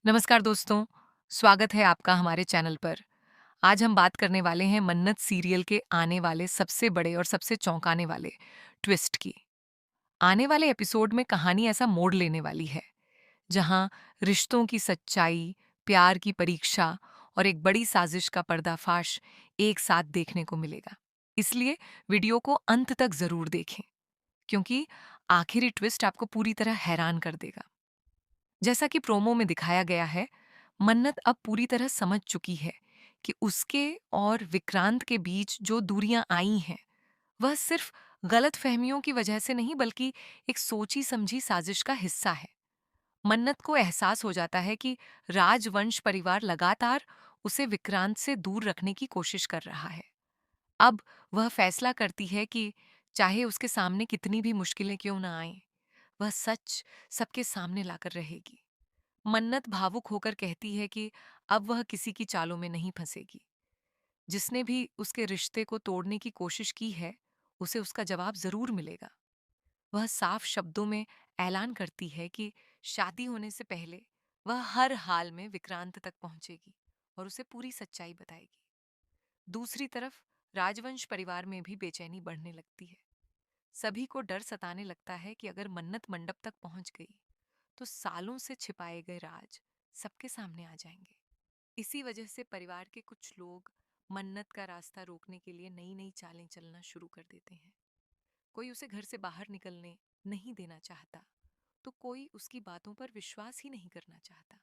नमस्कार दोस्तों, स्वागत है आपका हमारे चैनल पर। आज हम बात करने वाले हैं मन्नत सीरियल के आने वाले सबसे बड़े और सबसे चौंकाने वाले ट्विस्ट की। आने वाले एपिसोड में कहानी ऐसा मोड़ लेने वाली है, जहां रिश्तों की सच्चाई, प्यार की परीक्षा और एक बड़ी साजिश का पर्दाफाश एक साथ देखने को मिलेगा। इसलिए वीडियो को अंत तक जरूर देखें, क्योंकि आखिरी ट्विस्ट आपको पूरी तरह हैरान कर देगा। जैसा कि प्रोमो में दिखाया गया है, मन्नत अब पूरी तरह समझ चुकी है कि उसके और विक्रांत के बीच जो दूरियां आई हैं, वह सिर्फ गलतफहमियों की वजह से नहीं बल्कि एक सोची समझी साजिश का हिस्सा है। मन्नत को एहसास हो जाता है कि राजवंश परिवार लगातार उसे विक्रांत से दूर रखने की कोशिश कर रहा है। अब वह फैसला करती है कि चाहे उसके सामने कितनी भी मुश्किलें क्यों ना आए, वह सच सबके सामने लाकर रहेगी। मन्नत भावुक होकर कहती है कि अब वह किसी की चालों में नहीं फंसेगी। जिसने भी उसके रिश्ते को तोड़ने की कोशिश की है, उसे उसका जवाब जरूर मिलेगा। वह साफ शब्दों में ऐलान करती है कि शादी होने से पहले वह हर हाल में विक्रांत तक पहुंचेगी और उसे पूरी सच्चाई बताएगी। दूसरी तरफ राजवंश परिवार में भी बेचैनी बढ़ने लगती है। सभी को डर सताने लगता है कि अगर मन्नत मंडप तक पहुंच गई, तो सालों से छिपाए गए राज सबके सामने आ जाएंगे। इसी वजह से परिवार के कुछ लोग मन्नत का रास्ता रोकने के लिए नई नई चालें चलना शुरू कर देते हैं। कोई उसे घर से बाहर निकलने नहीं देना चाहता, तो कोई उसकी बातों पर विश्वास ही नहीं करना चाहता।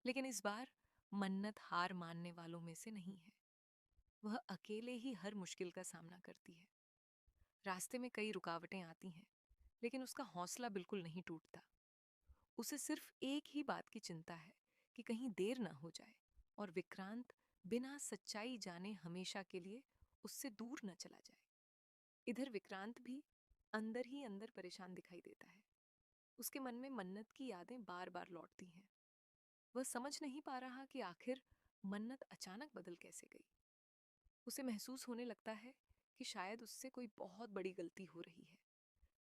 लेकिन इस बार मन्नत हार मानने वालों में से नहीं है। वह अकेले ही हर मुश्किल का सामना करती है। रास्ते में कई रुकावटें आती हैं, लेकिन उसका हौसला बिल्कुल नहीं टूटता। उसे सिर्फ एक ही बात की चिंता है कि कहीं देर ना हो जाए और विक्रांत बिना सच्चाई जाने हमेशा के लिए उससे दूर न चला जाए। इधर विक्रांत भी अंदर ही अंदर परेशान दिखाई देता है। उसके मन में मन्नत की यादें बार बार लौटती हैं। वह समझ नहीं पा रहा कि आखिर मन्नत अचानक बदल कैसे गई। उसे महसूस होने लगता है कि शायद उससे कोई बहुत बड़ी गलती हो रही है,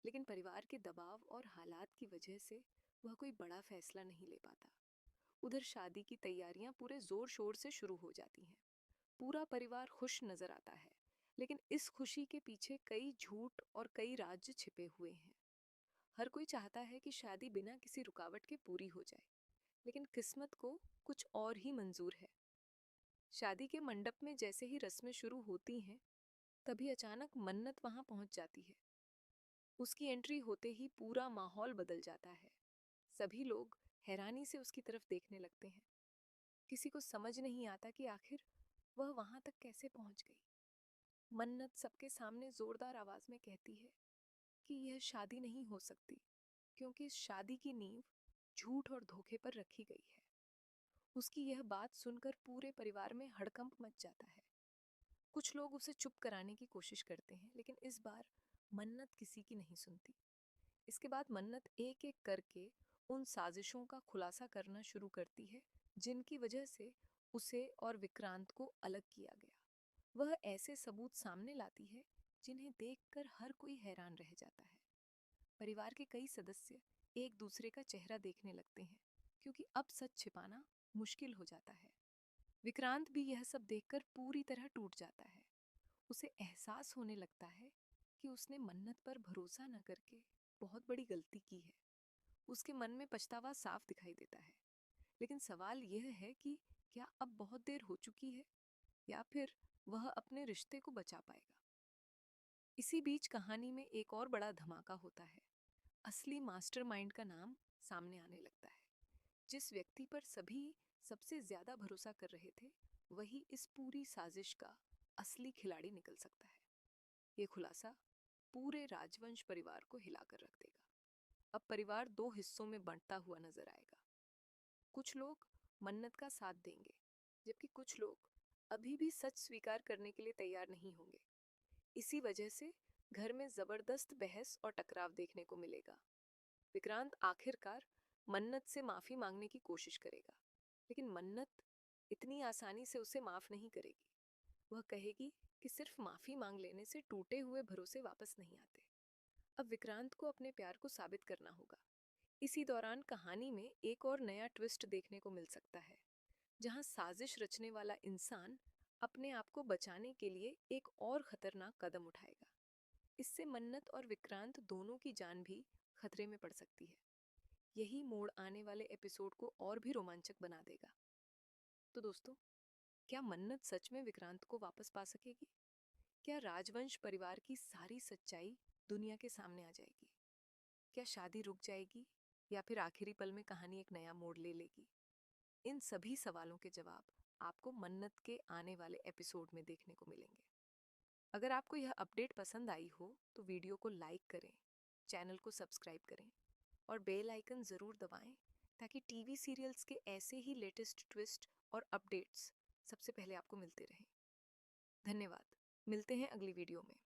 लेकिन परिवार के दबाव और हालात की वजह से वह कोई बड़ा फैसला नहीं ले पाता। उधर शादी की तैयारियां पूरे जोर शोर से शुरू हो जाती हैं। पूरा परिवार खुश नजर आता है, लेकिन इस खुशी के पीछे कई झूठ और कई राज छिपे हुए हैं। हर कोई चाहता है कि शादी बिना किसी रुकावट के पूरी हो जाए, लेकिन किस्मत को कुछ और ही मंजूर है। शादी के मंडप में जैसे ही रस्में शुरू होती हैं, तभी अचानक मन्नत वहां पहुंच जाती है। उसकी एंट्री होते ही पूरा माहौल बदल जाता है। सभी लोग हैरानी से उसकी तरफ देखने लगते हैं। किसी को समझ नहीं आता कि आखिर वह वहां तक कैसे पहुंच गई। मन्नत सबके सामने जोरदार आवाज में कहती है कि यह शादी नहीं हो सकती, क्योंकि इस शादी की नींव झूठ और धोखे पर रखी गई है। उसकी यह बात सुनकर पूरे परिवार में हड़कंप मच जाता है। कुछ लोग उसे चुप कराने की कोशिश करते हैं, लेकिन इस बार मन्नत किसी की नहीं सुनती। इसके बाद मन्नत एक एक करके उन साजिशों का खुलासा करना शुरू करती है, जिनकी वजह से उसे और विक्रांत को अलग किया गया। वह ऐसे सबूत सामने लाती है जिन्हें देखकर हर कोई हैरान रह जाता है। परिवार के कई सदस्य एक दूसरे का चेहरा देखने लगते हैं, क्योंकि अब सच छिपाना मुश्किल हो जाता है। विक्रांत भी यह सब देखकर पूरी तरह टूट जाता है। उसे एहसास होने लगता है कि उसने मन्नत पर भरोसा न करके बहुत बड़ी गलती की है। उसके मन में पछतावा साफ दिखाई देता है। लेकिन सवाल यह है कि क्या अब बहुत देर हो चुकी है, या फिर वह अपने रिश्ते को बचा पाएगा। इसी बीच कहानी में एक और बड़ा धमाका होता है। असली मास्टरमाइंड का नाम सामने आने लगता है। जिस व्यक्ति पर सभी सबसे ज्यादा भरोसा कर रहे थे, वही इस पूरी साजिश का असली खिलाड़ी निकल सकता है। ये खुलासा पूरे राजवंश परिवार को हिलाकर रख देगा। अब परिवार दो हिस्सों में बंटता हुआ नजर आएगा। कुछ लोग मन्नत का साथ देंगे, जबकि कुछ लोग अभी भी सच स्वीकार करने के लिए तैयार नहीं होंगे। इसी वजह से घर में जबरदस्त बहस और टकराव देखने को मिलेगा। विक्रांत आखिरकार मन्नत से माफी मांगने की कोशिश करेगा, लेकिन मन्नत इतनी आसानी से उसे माफ नहीं करेगी। वह कहेगी कि सिर्फ माफी मांग लेने से टूटे हुए भरोसे वापस नहीं आते। अब विक्रांत को अपने प्यार को साबित करना होगा। इसी दौरान कहानी में एक और नया ट्विस्ट देखने को मिल सकता है, जहां साजिश रचने वाला इंसान अपने आप को बचाने के लिए एक और खतरनाक कदम उठाएगा। इससे मन्नत और विक्रांत दोनों की जान भी खतरे में पड़ सकती है। यही मोड़ आने वाले एपिसोड को और भी रोमांचक बना देगा। तो दोस्तों, क्या मन्नत सच में विक्रांत को वापस पा सकेगी? क्या राजवंश परिवार की सारी सच्चाई दुनिया के सामने आ जाएगी? क्या शादी रुक जाएगी या फिर आखिरी पल में कहानी एक नया मोड़ ले लेगी? इन सभी सवालों के जवाब आपको मन्नत के आने वाले एपिसोड में देखने को मिलेंगे। अगर आपको यह अपडेट पसंद आई हो तो वीडियो को लाइक करें, चैनल को सब्सक्राइब करें और बेल आइकन ज़रूर दबाएं, ताकि टीवी सीरियल्स के ऐसे ही लेटेस्ट ट्विस्ट और अपडेट्स सबसे पहले आपको मिलते रहें। धन्यवाद। मिलते हैं अगली वीडियो में।